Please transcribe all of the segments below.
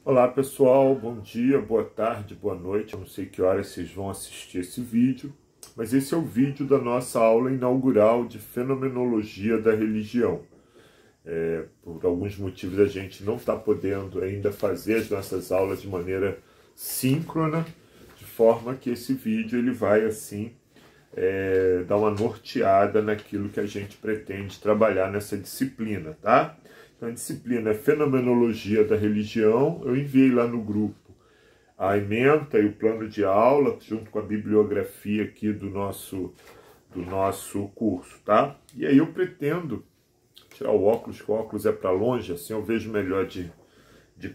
Olá pessoal, bom dia, boa tarde, boa noite. Eu não sei que horas vocês vão assistir esse vídeo, mas esse é o vídeo da nossa aula inaugural de Fenomenologia da Religião. Por alguns motivos a gente não está podendo ainda fazer as nossas aulas de maneira síncrona, de forma que esse vídeo ele vai assim dar uma norteada naquilo que a gente pretende trabalhar nessa disciplina, tá? Então, a disciplina é Fenomenologia da Religião. Eu enviei lá no grupo a ementa e o plano de aula, junto com a bibliografia aqui do nosso curso, tá? E aí eu pretendo tirar o óculos, que o óculos é para longe, assim eu vejo melhor de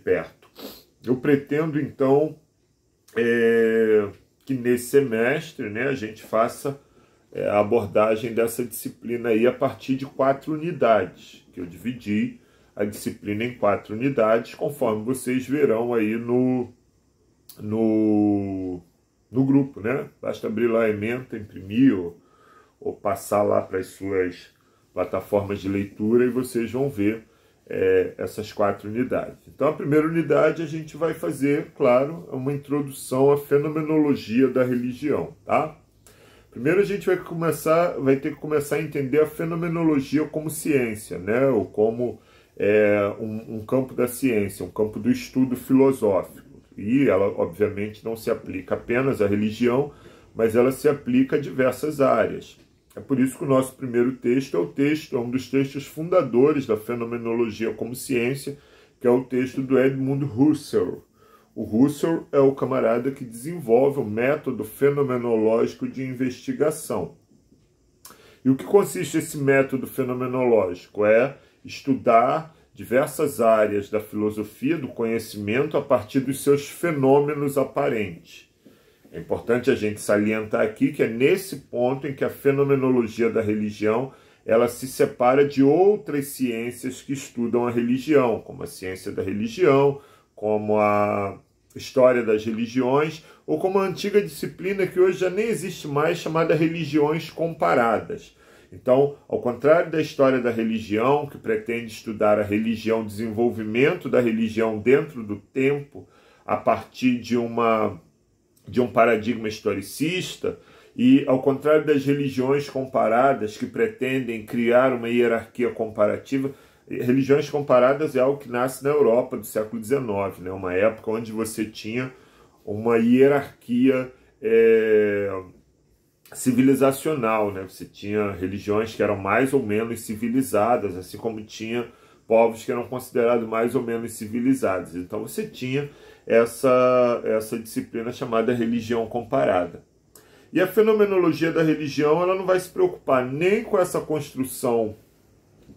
perto. Eu pretendo, então, que nesse semestre, né, a gente faça a abordagem dessa disciplina aí a partir de 4 unidades, que eu dividi a disciplina em 4 unidades, conforme vocês verão aí no grupo, né? Basta abrir lá a ementa, imprimir ou passar lá para as suas plataformas de leitura e vocês vão ver essas 4 unidades. Então, a primeira unidade a gente vai fazer, claro, uma introdução à fenomenologia da religião, tá? Primeiro a gente vai ter que começar a entender a fenomenologia como ciência, né? Ou como um campo da ciência, um campo do estudo filosófico. E ela, obviamente, não se aplica apenas à religião, mas ela se aplica a diversas áreas. É por isso que o nosso primeiro texto é um dos textos fundadores da fenomenologia como ciência, que é o texto do Edmund Husserl. O Husserl é o camarada que desenvolve o método fenomenológico de investigação. E o que consiste esse método fenomenológico? É estudar diversas áreas da filosofia do conhecimento a partir dos seus fenômenos aparentes. É importante a gente salientar aqui que é nesse ponto em que a fenomenologia da religião ela se separa de outras ciências que estudam a religião, como a ciência da religião, como a história das religiões, ou como a antiga disciplina que hoje já nem existe mais, chamada religiões comparadas. Então, ao contrário da história da religião, que pretende estudar a religião, o desenvolvimento da religião dentro do tempo, a partir de um paradigma historicista, e ao contrário das religiões comparadas, que pretendem criar uma hierarquia comparativa, religiões comparadas é algo que nasce na Europa do século XIX, né? Uma época onde você tinha uma hierarquia civilizacional, né? Você tinha religiões que eram mais ou menos civilizadas, assim como tinha povos que eram considerados mais ou menos civilizados. Então você tinha essa disciplina chamada religião comparada. E a fenomenologia da religião ela não vai se preocupar nem com essa construção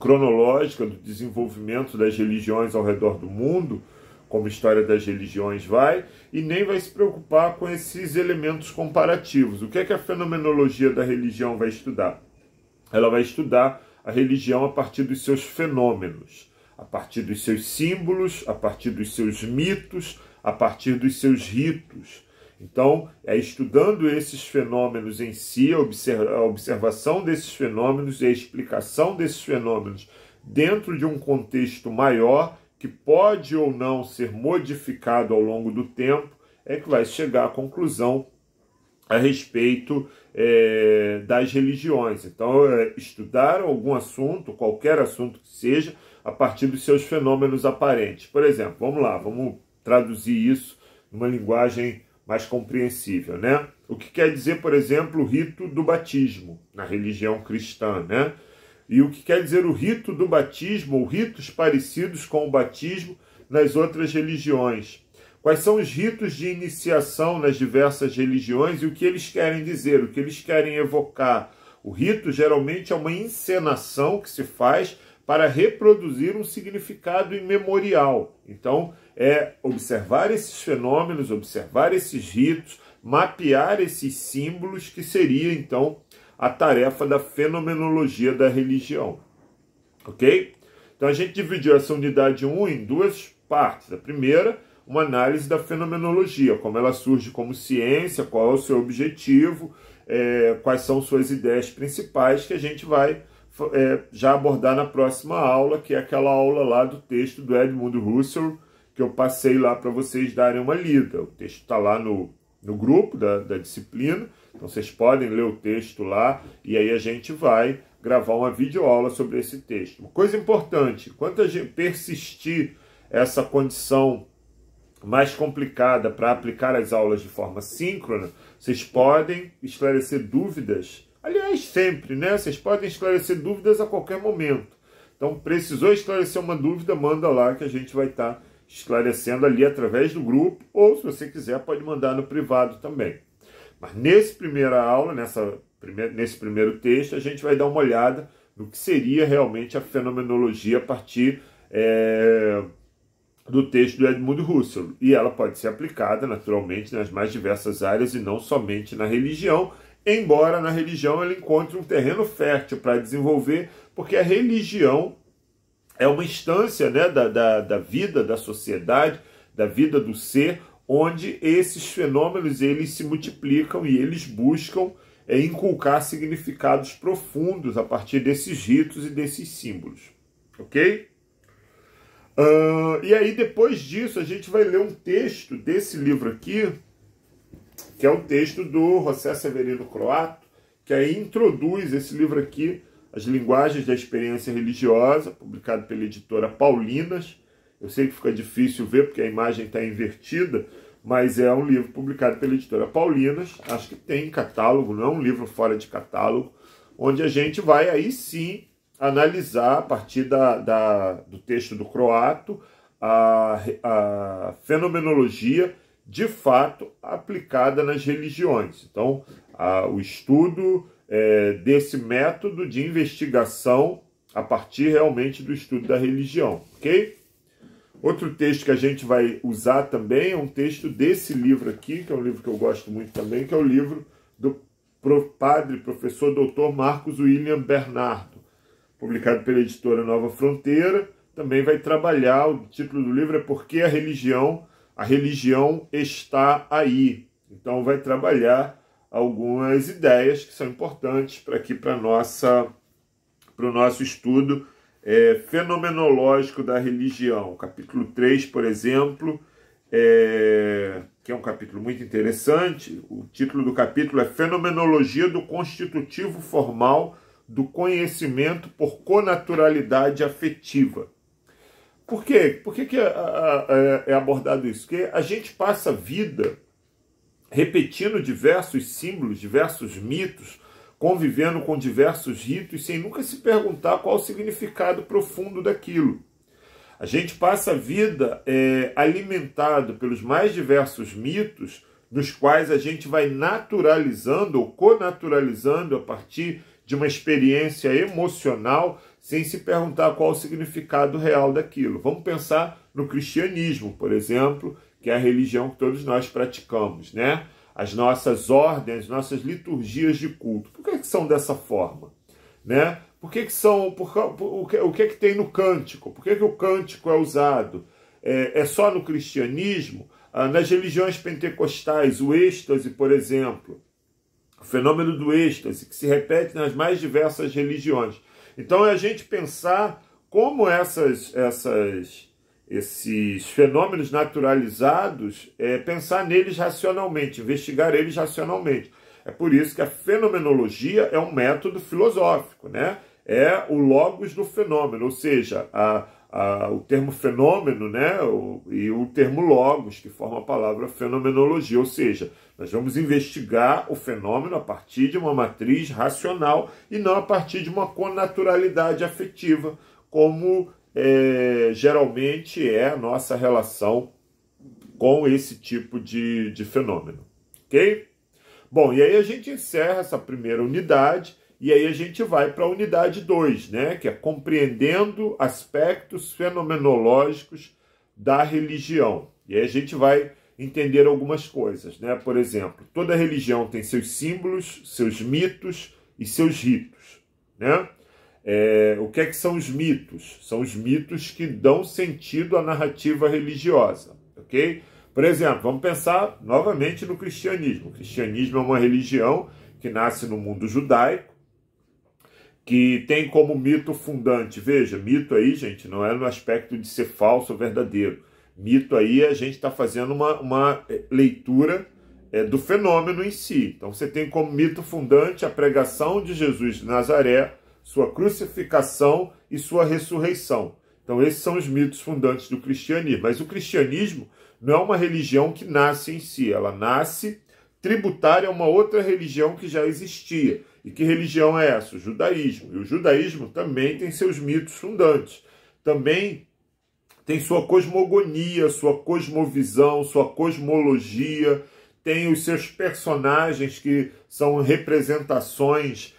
cronológica do desenvolvimento das religiões ao redor do mundo, como a história das religiões vai, e nem vai se preocupar com esses elementos comparativos. O que é que a fenomenologia da religião vai estudar? Ela vai estudar a religião a partir dos seus fenômenos, a partir dos seus símbolos, a partir dos seus mitos, a partir dos seus ritos. Então, estudando esses fenômenos em si, a observação desses fenômenos e a explicação desses fenômenos dentro de um contexto maior, que pode ou não ser modificado ao longo do tempo, é que vai chegar à conclusão a respeito das religiões. Então, estudar algum assunto, qualquer assunto que seja, a partir dos seus fenômenos aparentes. Por exemplo, vamos lá, vamos traduzir isso numa linguagem mais compreensível, né? O que quer dizer, por exemplo, o rito do batismo na religião cristã, né? E o que quer dizer o rito do batismo, ou ritos parecidos com o batismo nas outras religiões. Quais são os ritos de iniciação nas diversas religiões e o que eles querem dizer, o que eles querem evocar. O rito geralmente é uma encenação que se faz para reproduzir um significado imemorial. Então, é observar esses fenômenos, observar esses ritos, mapear esses símbolos, que seria, então, a tarefa da fenomenologia da religião. Ok? Então a gente dividiu essa unidade 1 em 2 partes. A primeira, uma análise da fenomenologia, como ela surge como ciência, qual é o seu objetivo, quais são suas ideias principais, que a gente vai já abordar na próxima aula, que é aquela aula lá do texto do Edmund Husserl, que que eu passei lá para vocês darem uma lida. O texto está lá no grupo da disciplina, então vocês podem ler o texto lá, e aí a gente vai gravar uma videoaula sobre esse texto. Uma coisa importante, enquanto a gente persistir essa condição mais complicada para aplicar as aulas de forma síncrona, vocês podem esclarecer dúvidas, aliás, sempre, né? Vocês podem esclarecer dúvidas a qualquer momento. Então, precisou esclarecer uma dúvida, manda lá que a gente vai estar esclarecendo ali através do grupo, ou se você quiser, pode mandar no privado também. Mas nesse primeira aula, nesse primeiro texto, a gente vai dar uma olhada no que seria realmente a fenomenologia a partir do texto do Edmund Husserl. E ela pode ser aplicada, naturalmente, nas mais diversas áreas e não somente na religião, embora na religião ela encontre um terreno fértil para desenvolver, porque a religião é uma instância, né, da vida, da sociedade, da vida do ser, onde esses fenômenos eles se multiplicam e eles buscam inculcar significados profundos a partir desses ritos e desses símbolos. Ok? E aí, depois disso, a gente vai ler um texto desse livro aqui, que é um texto do José Severino Croato, que aí introduz esse livro aqui, As Linguagens da Experiência Religiosa, publicado pela editora Paulinas. Eu sei que fica difícil ver porque a imagem está invertida, mas é um livro publicado pela editora Paulinas, acho que tem catálogo, não é um livro fora de catálogo, onde a gente vai aí sim analisar, a partir do texto do Croato, a fenomenologia de fato aplicada nas religiões. Então, o estudo desse método de investigação a partir realmente do estudo da religião, ok? Outro texto que a gente vai usar também é um texto desse livro aqui, que é um livro que eu gosto muito também, que é o livro do padre, professor, doutor Marcos William Bernardo, publicado pela editora Nova Fronteira. Também vai trabalhar, o título do livro é Por que a religião está aí. Então vai trabalhar algumas ideias que são importantes para o nosso estudo fenomenológico da religião. Capítulo 3, por exemplo, que é um capítulo muito interessante. O título do capítulo é Fenomenologia do Constitutivo Formal do Conhecimento por Conaturalidade Afetiva. Por quê? Por que é abordado isso? Porque a gente passa a vida repetindo diversos símbolos, diversos mitos, convivendo com diversos ritos, sem nunca se perguntar qual o significado profundo daquilo. A gente passa a vida alimentado pelos mais diversos mitos, nos quais a gente vai naturalizando ou conaturalizando a partir de uma experiência emocional, sem se perguntar qual o significado real daquilo. Vamos pensar no cristianismo, por exemplo, que é a religião que todos nós praticamos, né? As nossas ordens, as nossas liturgias de culto. Por que são dessa forma? Né? Por que são? O que tem no cântico? Por que o cântico é usado? É só no cristianismo? Nas religiões pentecostais, o êxtase, por exemplo, o fenômeno do êxtase, que se repete nas mais diversas religiões. Então é a gente pensar como esses fenômenos naturalizados, pensar neles racionalmente, investigar eles racionalmente. É por isso que a fenomenologia é um método filosófico, né? É o logos do fenômeno, ou seja, o termo fenômeno, né? E o termo logos, que forma a palavra fenomenologia, ou seja, nós vamos investigar o fenômeno a partir de uma matriz racional e não a partir de uma connaturalidade afetiva, como geralmente é a nossa relação com esse tipo de fenômeno, ok? Bom, e aí a gente encerra essa primeira unidade e aí a gente vai para a unidade 2, né, que é compreendendo aspectos fenomenológicos da religião. E aí a gente vai entender algumas coisas, né? Por exemplo, toda religião tem seus símbolos, seus mitos e seus ritos, né? O que é que são os mitos? São os mitos que dão sentido à narrativa religiosa, ok? Por exemplo, vamos pensar novamente no cristianismo. O cristianismo é uma religião que nasce no mundo judaico, que tem como mito fundante, veja, mito aí, gente, não é no aspecto de ser falso ou verdadeiro. Mito aí a gente está fazendo uma leitura do fenômeno em si. Então você tem como mito fundante a pregação de Jesus de Nazaré, sua crucificação e sua ressurreição. Então esses são os mitos fundantes do cristianismo. Mas o cristianismo não é uma religião que nasce em si, ela nasce tributária a uma outra religião que já existia. E que religião é essa? O judaísmo. E o judaísmo também tem seus mitos fundantes. Também tem sua cosmogonia, sua cosmovisão, sua cosmologia, tem os seus personagens que são representações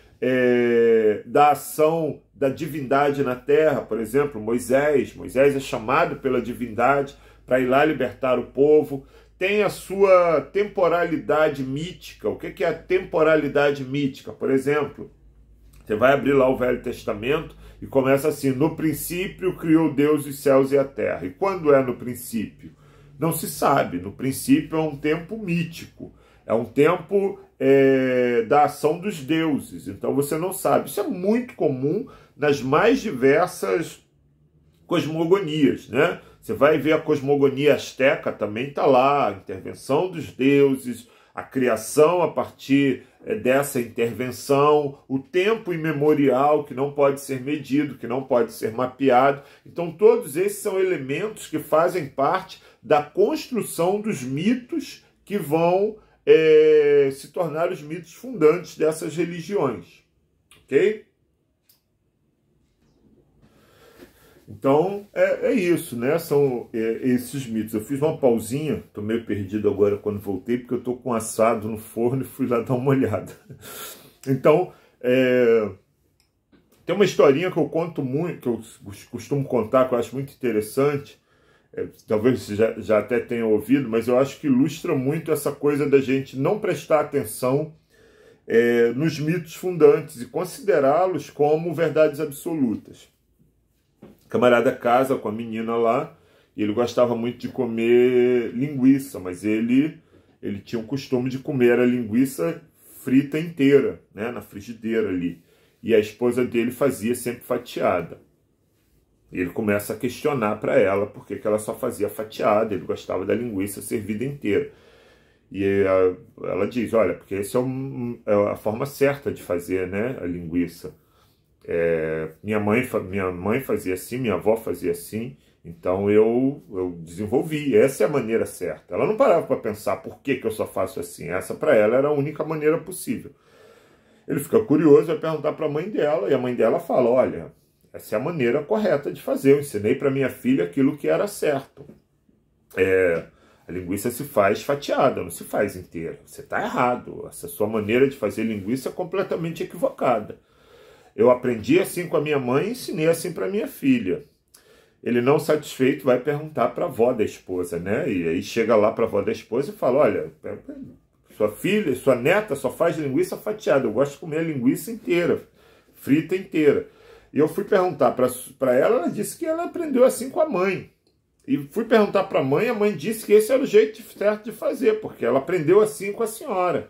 da ação da divindade na Terra. Por exemplo, Moisés é chamado pela divindade para ir lá libertar o povo. Tem a sua temporalidade mítica. O que é a temporalidade mítica? Por exemplo, você vai abrir lá o Velho Testamento e começa assim: no princípio criou Deus os céus e a terra. E quando é no princípio? Não se sabe. No princípio é um tempo mítico. É um tempo da ação dos deuses. Então você não sabe. Isso é muito comum nas mais diversas cosmogonias, né? Você vai ver a cosmogonia asteca, também está lá, a intervenção dos deuses, a criação a partir dessa intervenção, o tempo imemorial que não pode ser medido, que não pode ser mapeado. Então todos esses são elementos que fazem parte da construção dos mitos que vão se tornar os mitos fundantes dessas religiões. Ok? Então, é isso, né? São esses mitos. Eu fiz uma pausinha, estou meio perdido agora quando voltei, porque eu estou com assado no forno e fui lá dar uma olhada. Então, tem uma historinha que eu conto muito, que eu costumo contar, que eu acho muito interessante. Talvez você já até tenha ouvido, mas eu acho que ilustra muito essa coisa da gente não prestar atenção nos mitos fundantes e considerá-los como verdades absolutas. O camarada casa com a menina lá, e ele gostava muito de comer linguiça, mas ele tinha o costume de comer a linguiça frita inteira, né, na frigideira ali. E a esposa dele fazia sempre fatiada. E ele começa a questionar para ela por que ela só fazia fatiada, ele gostava da linguiça servida inteira. E ela diz: olha, porque essa é a forma certa de fazer, né, a linguiça. Minha mãe fazia assim, minha avó fazia assim, então eu desenvolvi. Essa é a maneira certa. Ela não parava para pensar por que eu só faço assim. Essa para ela era a única maneira possível. Ele fica curioso, vai perguntar para a mãe dela, e a mãe dela fala: olha, essa é a maneira correta de fazer. Eu ensinei para minha filha aquilo que era certo. A linguiça se faz fatiada, não se faz inteira. Você está errado. Essa sua maneira de fazer linguiça é completamente equivocada. Eu aprendi assim com a minha mãe e ensinei assim para minha filha. Ele, não satisfeito, vai perguntar para a avó da esposa, né? E aí chega lá para a avó da esposa e fala: olha, sua filha, sua neta só faz linguiça fatiada. Eu gosto de comer a linguiça inteira, frita inteira. E eu fui perguntar para ela disse que ela aprendeu assim com a mãe. E fui perguntar para a mãe disse que esse era o jeito certo de fazer, porque ela aprendeu assim com a senhora.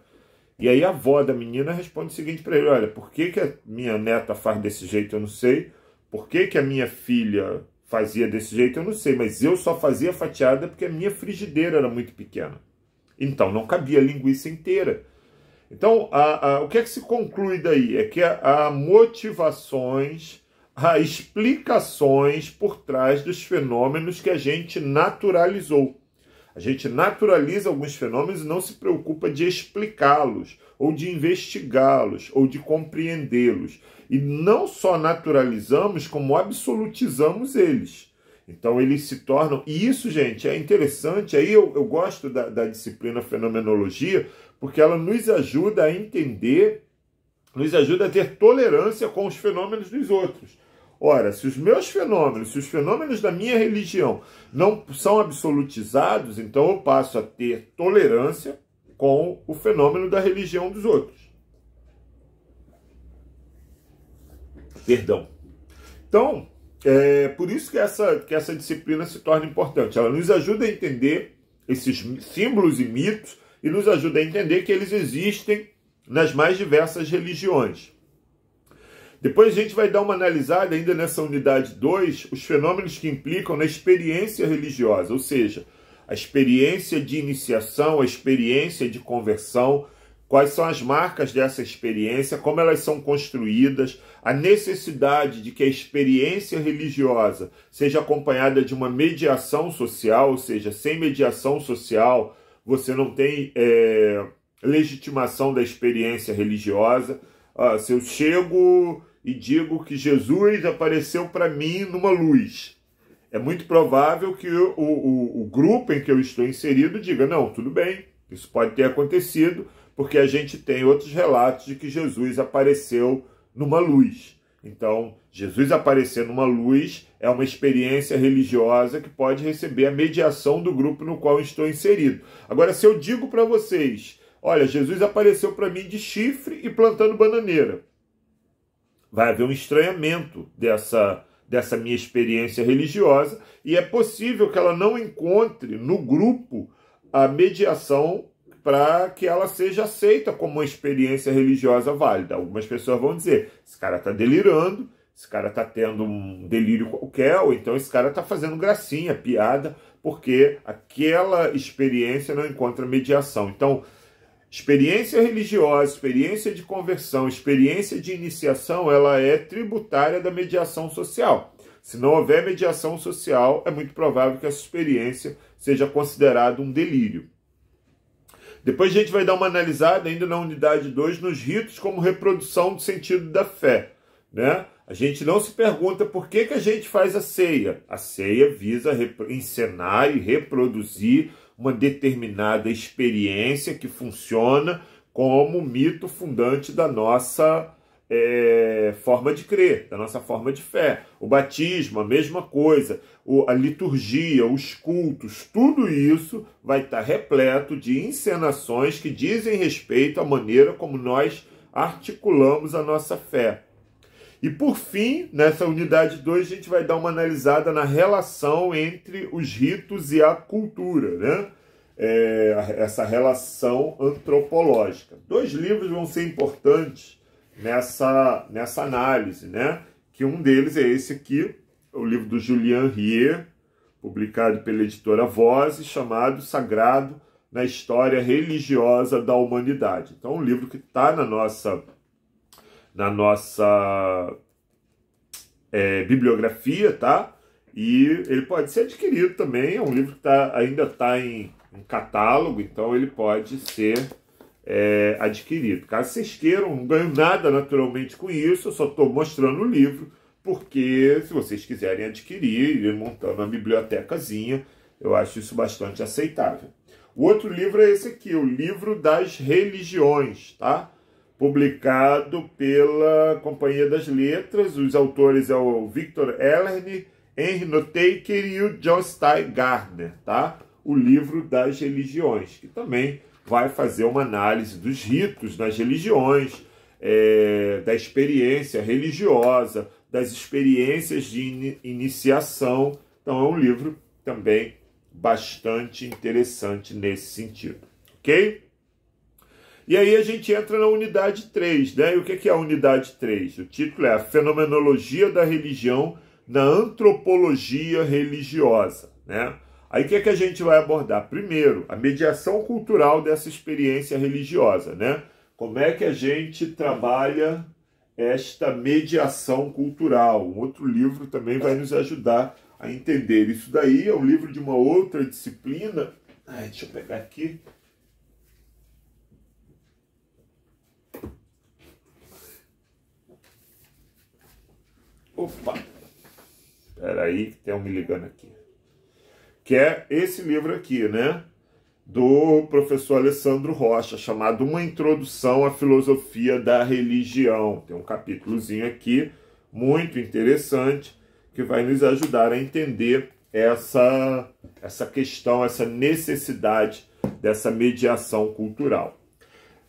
E aí a avó da menina responde o seguinte para ele: olha, por que a minha neta faz desse jeito eu não sei, por que a minha filha fazia desse jeito eu não sei, mas eu só fazia fatiada porque a minha frigideira era muito pequena. Então não cabia a linguiça inteira. Então o que é que se conclui daí? É que há motivações, há explicações por trás dos fenômenos que a gente naturalizou. A gente naturaliza alguns fenômenos e não se preocupa de explicá-los, ou de investigá-los, ou de compreendê-los. E não só naturalizamos, como absolutizamos eles. Então eles se tornam... E isso, gente, é interessante. Aí eu gosto da disciplina fenomenologia, porque ela nos ajuda a entender, nos ajuda a ter tolerância com os fenômenos dos outros. Ora, se os meus fenômenos, se os fenômenos da minha religião não são absolutizados, então eu passo a ter tolerância com o fenômeno da religião dos outros. Perdão. Então, por isso que essa disciplina se torna importante. Ela nos ajuda a entender esses símbolos e mitos e nos ajuda a entender que eles existem nas mais diversas religiões. Depois a gente vai dar uma analisada ainda nessa unidade 2, os fenômenos que implicam na experiência religiosa, ou seja, a experiência de iniciação, a experiência de conversão, quais são as marcas dessa experiência, como elas são construídas, a necessidade de que a experiência religiosa seja acompanhada de uma mediação social, ou seja, sem mediação social você não tem legitimação da experiência religiosa. Se eu chego e digo que Jesus apareceu para mim numa luz, é muito provável que o grupo em que eu estou inserido diga, não, tudo bem, isso pode ter acontecido, porque a gente tem outros relatos de que Jesus apareceu numa luz. Então, Jesus aparecer numa luz é uma experiência religiosa que pode receber a mediação do grupo no qual eu estou inserido. Agora, se eu digo para vocês, olha, Jesus apareceu para mim de chifre e plantando bananeira, vai haver um estranhamento dessa minha experiência religiosa, e é possível que ela não encontre no grupo a mediação para que ela seja aceita como uma experiência religiosa válida. Algumas pessoas vão dizer, esse cara está delirando, esse cara está tendo um delírio qualquer, ou então esse cara está fazendo gracinha, piada, porque aquela experiência não encontra mediação. Então, experiência religiosa, experiência de conversão, experiência de iniciação, ela é tributária da mediação social. Se não houver mediação social, é muito provável que essa experiência seja considerada um delírio. Depois a gente vai dar uma analisada ainda na unidade 2 nos ritos como reprodução do sentido da fé, né? A gente não se pergunta por que a gente faz a ceia. A ceia visa encenar e reproduzir uma determinada experiência que funciona como mito fundante da nossa forma de crer, da nossa forma de fé. O batismo, a mesma coisa, a liturgia, os cultos, tudo isso vai estar repleto de encenações que dizem respeito à maneira como nós articulamos a nossa fé. E por fim, nessa unidade 2, a gente vai dar uma analisada na relação entre os ritos e a cultura, né? Essa relação antropológica. 2 livros vão ser importantes nessa análise, né? Que um deles é esse aqui, o livro do Julian Rier, publicado pela editora Vozes, chamado Sagrado na História Religiosa da Humanidade. Então, um livro que está na nossa bibliografia, tá? E ele pode ser adquirido também, é um livro que ainda está em catálogo, então ele pode ser adquirido. Caso vocês queiram, não ganho nada naturalmente com isso, eu só estou mostrando o livro, porque se vocês quiserem adquirir, ir montando uma bibliotecazinha, eu acho isso bastante aceitável. O outro livro é esse aqui, o Livro das Religiões, tá? Publicado pela Companhia das Letras. Os autores é o Victor Ehlers, Henry Noteker e o John Steingartner, tá? O Livro das Religiões, que também vai fazer uma análise dos ritos das religiões, da experiência religiosa, das experiências de iniciação. Então é um livro também bastante interessante nesse sentido, ok? E aí a gente entra na unidade 3, né? E o que é a unidade 3? O título é A Fenomenologia da Religião na Antropologia Religiosa, né? Aí o que a gente vai abordar? Primeiro, a mediação cultural dessa experiência religiosa, né? Como é que a gente trabalha esta mediação cultural? Um outro livro também vai nos ajudar a entender isso daí. É um livro de uma outra disciplina. Deixa eu pegar aqui. Opa! Espera aí que tem um me ligando aqui. Que é esse livro aqui, né? Do professor Alessandro Rocha, chamado Uma Introdução à Filosofia da Religião. Tem um capítulozinho aqui, muito interessante, que vai nos ajudar a entender essa questão, essa necessidade dessa mediação cultural.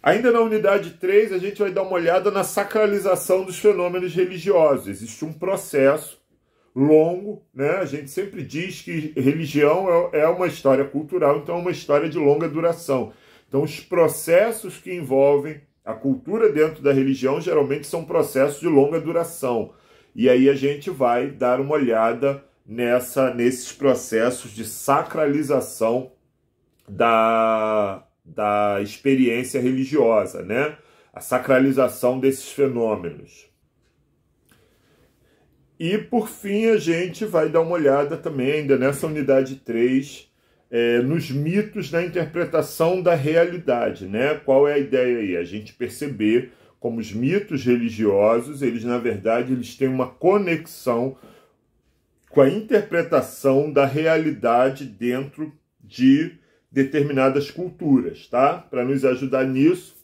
Ainda na unidade 3, a gente vai dar uma olhada na sacralização dos fenômenos religiosos. Existe um processo longo, né? A gente sempre diz que religião é uma história cultural, então é uma história de longa duração. Então, os processos que envolvem A cultura dentro da religião geralmente são processos de longa duração. E aí a gente vai dar uma olhada nesses processos de sacralização da experiência religiosa, né? A sacralização desses fenômenos. E, por fim, a gente vai dar uma olhada também, ainda nessa unidade 3, nos mitos na interpretação da realidade, né? Qual é a ideia aí? A gente perceber como os mitos religiosos, eles, na verdade, eles têm uma conexão com a interpretação da realidade dentro de determinadas culturas, tá? Para nos ajudar nisso,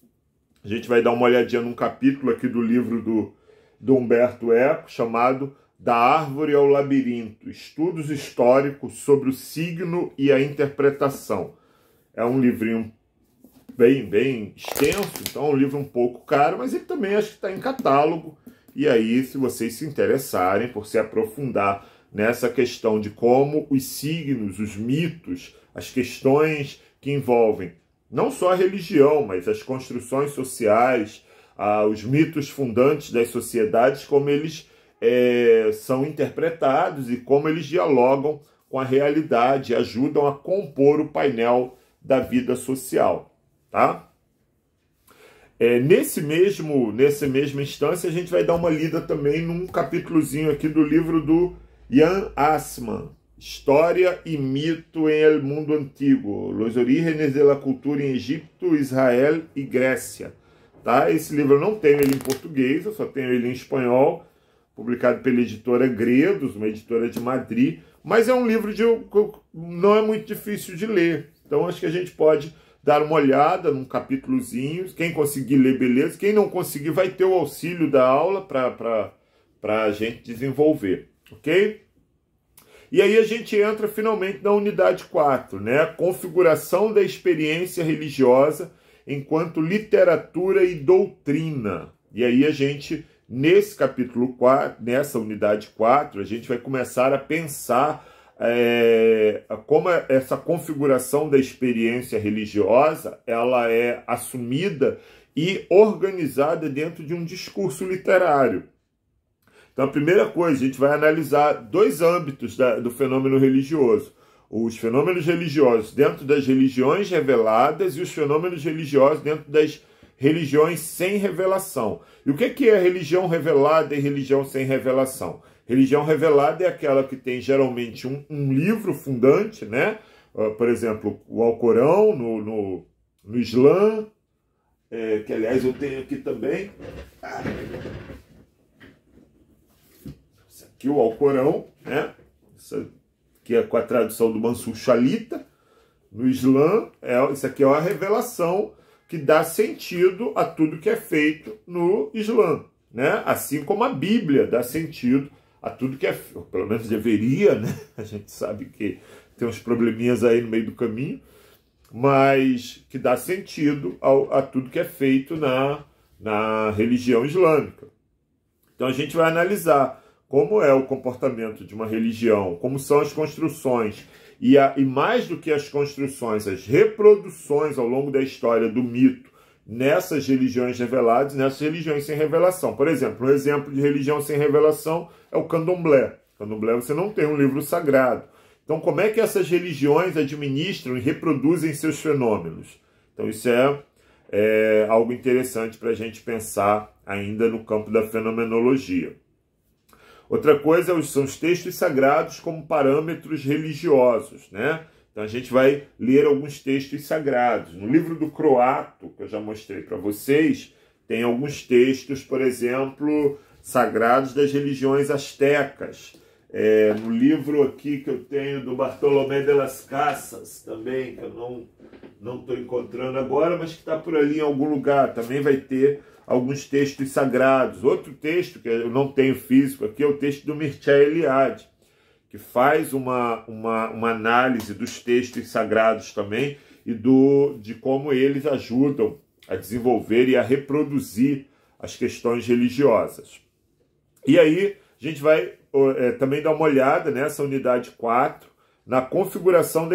a gente vai dar uma olhadinha num capítulo aqui do livro do Humberto Eco, chamado Da Árvore ao Labirinto, Estudos Históricos sobre o Signo e a Interpretação. É um livrinho bem extenso, então é um livro um pouco caro, mas ele também acho que está em catálogo. E aí, se vocês se interessarem por se aprofundar nessa questão de como os signos, os mitos, as questões que envolvem não só a religião, mas as construções sociais, os mitos fundantes das sociedades, como eles são interpretados e como eles dialogam com a realidade, ajudam a compor o painel da vida social, tá? Nessa mesma instância, a gente vai dar uma lida também num capítulozinho aqui do livro do Jan Assmann, História e Mito em El Mundo Antigo, Los Orígenes de la Cultura em Egipto, Israel e Grécia. Tá? Esse livro eu não tenho ele em português, eu só tenho ele em espanhol, publicado pela editora Gredos, uma editora de Madrid, mas é um livro não é muito difícil de ler. Então acho que a gente pode dar uma olhada num capítulozinho, quem conseguir ler, beleza, quem não conseguir vai ter o auxílio da aula para a gente desenvolver, ok? E aí a gente entra finalmente na unidade 4, né? Configuração da experiência religiosa enquanto literatura e doutrina. E aí a gente, nesse capítulo 4, nessa unidade 4, a gente vai começar a pensar como essa configuração da experiência religiosa ela é assumida e organizada dentro de um discurso literário. Então, a primeira coisa, a gente vai analisar dois âmbitos do fenômeno religioso. Os fenômenos religiosos dentro das religiões reveladas e os fenômenos religiosos dentro das religiões sem revelação. E o que é religião revelada e religião sem revelação? Religião revelada é aquela que tem geralmente um livro fundante, né? Por exemplo, o Alcorão no Islã, que aliás eu tenho aqui também. Aqui o Alcorão, né? Que é com a tradução do Mansur Shalita, no Islã, isso aqui é uma revelação que dá sentido a tudo que é feito no Islã, né? Assim como a Bíblia dá sentido a tudo que é feito, pelo menos deveria, né? A gente sabe que tem uns probleminhas aí no meio do caminho, mas que dá sentido a tudo que é feito na religião islâmica. Então a gente vai analisar como é o comportamento de uma religião, como são as construções, e mais do que as construções, as reproduções ao longo da história do mito nessas religiões reveladas, nessas religiões sem revelação. Por exemplo, um exemplo de religião sem revelação é o candomblé. Candomblé você não tem um livro sagrado. Então, como é que essas religiões administram e reproduzem seus fenômenos? Então, isso é algo interessante para a gente pensar ainda no campo da fenomenologia. Outra coisa são os textos sagrados como parâmetros religiosos, né? Então a gente vai ler alguns textos sagrados. No livro do Croato, que eu já mostrei para vocês, tem alguns textos, por exemplo, sagrados das religiões astecas. No livro aqui que eu tenho do Bartolomé de las Casas, também, que eu não estou encontrando agora, mas que está por ali em algum lugar, também vai ter alguns textos sagrados. Outro texto que eu não tenho físico aqui é o texto do Mircea Eliade, que faz uma análise dos textos sagrados também e de como eles ajudam a desenvolver e a reproduzir as questões religiosas. E aí a gente vai também dar uma olhada nessa unidade 4, na configuração,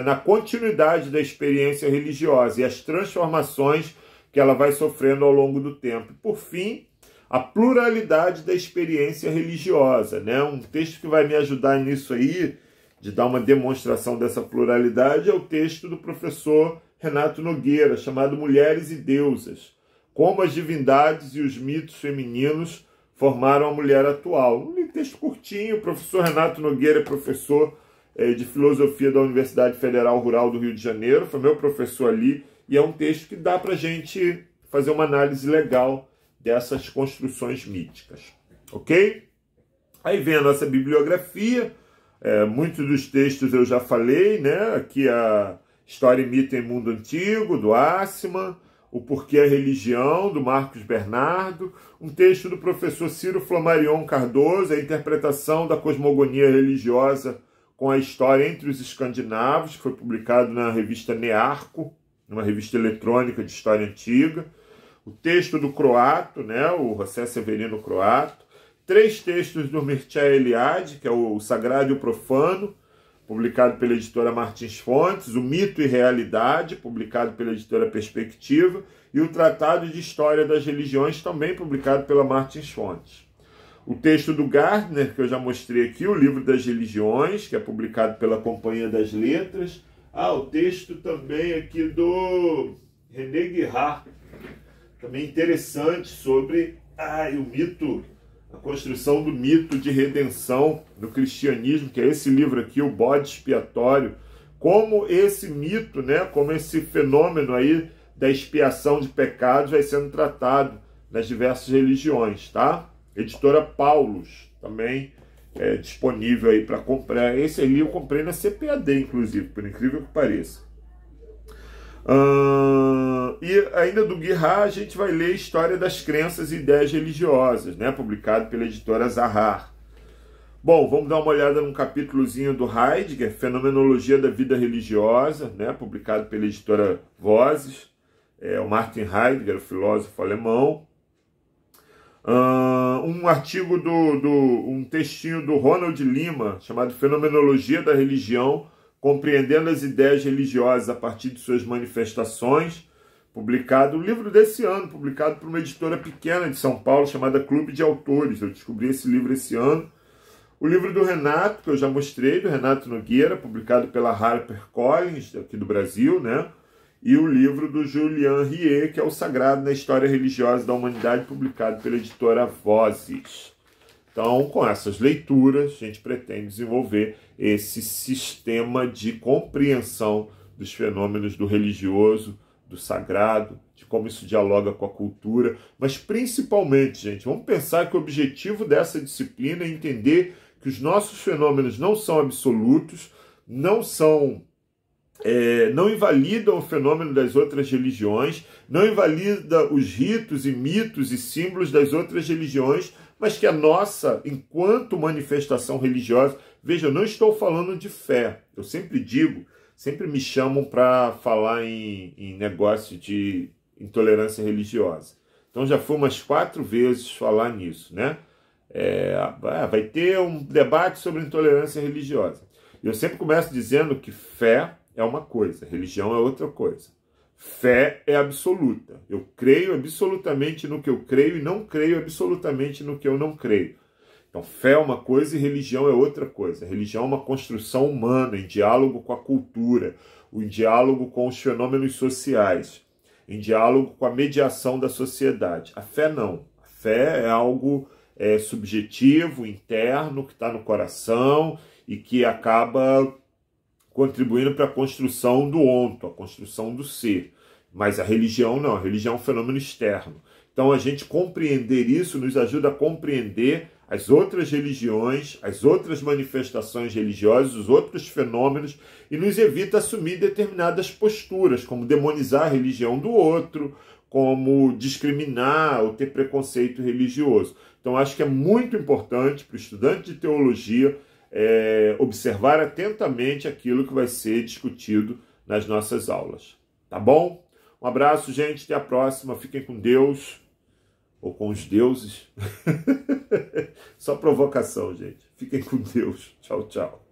na continuidade da experiência religiosa e as transformações que ela vai sofrendo ao longo do tempo. E, por fim, a pluralidade da experiência religiosa, né? Um texto que vai me ajudar nisso aí, de dar uma demonstração dessa pluralidade, é o texto do professor Renato Nogueira, chamado Mulheres e Deusas, como as divindades e os mitos femininos formaram a mulher atual. Um texto curtinho. O professor Renato Nogueira é professor de filosofia da Universidade Federal Rural do Rio de Janeiro, foi meu professor ali, e é um texto que dá para a gente fazer uma análise legal dessas construções míticas, ok? Aí vem a nossa bibliografia, muitos dos textos eu já falei, né? Aqui a História e Mito em Mundo Antigo, do Assmann, O Porquê a Religião, do Marcos Bernardo, um texto do professor Ciro Flammarion Cardoso, A Interpretação da Cosmogonia Religiosa com a História entre os Escandinavos, que foi publicado na revista Nearco, numa revista eletrônica de história antiga. O texto do Croato, né, o José Severino Croato. 3 textos do Mircea Eliade, que é o Sagrado e o Profano, publicado pela editora Martins Fontes, O Mito e Realidade, publicado pela editora Perspectiva, e o Tratado de História das Religiões, também publicado pela Martins Fontes. O texto do Gardner, que eu já mostrei aqui, O Livro das Religiões, que é publicado pela Companhia das Letras. O texto também aqui do René Girard, também interessante, sobre o mito, a construção do mito de redenção no cristianismo, que é esse livro aqui, O Bode Expiatório, como esse mito, né, como esse fenômeno aí da expiação de pecados vai sendo tratado nas diversas religiões, tá? Editora Paulus, também é disponível aí para comprar. Esse ali eu comprei na CPAD, inclusive, por incrível que pareça. E ainda do Girard, a gente vai ler História das Crenças e Ideias Religiosas, né, publicado pela editora Zahar. Bom, vamos dar uma olhada num capítulozinho do Heidegger, Fenomenologia da Vida Religiosa, né, publicado pela editora Vozes, o Martin Heidegger, o filósofo alemão. Um artigo um textinho do Ronald Lima, chamado Fenomenologia da Religião, compreendendo as ideias religiosas a partir de suas manifestações, publicado, um livro desse ano, publicado por uma editora pequena de São Paulo, chamada Clube de Autores. Eu descobri esse livro esse ano. O livro do Renato, que eu já mostrei, do Renato Nogueira, publicado pela HarperCollins, aqui do Brasil, né? E o livro do Julian Riet, que é O Sagrado na História Religiosa da Humanidade, publicado pela editora Vozes. Então, com essas leituras, a gente pretende desenvolver esse sistema de compreensão dos fenômenos do religioso, do sagrado, de como isso dialoga com a cultura, mas principalmente, gente, vamos pensar que o objetivo dessa disciplina é entender que os nossos fenômenos não são absolutos, não invalidam o fenômeno das outras religiões, não invalida os ritos e mitos e símbolos das outras religiões, mas que a nossa, enquanto manifestação religiosa, veja, eu não estou falando de fé, eu sempre digo, sempre me chamam para falar em negócio de intolerância religiosa. Então já fui umas 4 vezes falar nisso, né? Vai ter um debate sobre intolerância religiosa. Eu sempre começo dizendo que fé é uma coisa, religião é outra coisa. Fé é absoluta. Eu creio absolutamente no que eu creio e não creio absolutamente no que eu não creio. Então, fé é uma coisa e religião é outra coisa. Religião é uma construção humana, em diálogo com a cultura, em diálogo com os fenômenos sociais, em diálogo com a mediação da sociedade. A fé não. A fé é algo subjetivo, interno, que está no coração e que acaba contribuindo para a construção do onto, a construção do ser. Mas a religião não, a religião é um fenômeno externo. Então a gente compreender isso nos ajuda a compreender as outras religiões, as outras manifestações religiosas, os outros fenômenos, e nos evita assumir determinadas posturas, como demonizar a religião do outro, como discriminar ou ter preconceito religioso. Então acho que é muito importante para o estudante de teologia observar atentamente aquilo que vai ser discutido nas nossas aulas. Tá bom? Um abraço, gente. Até a próxima. Fiquem com Deus. Ou com os deuses. Só provocação, gente. Fiquem com Deus. Tchau, tchau.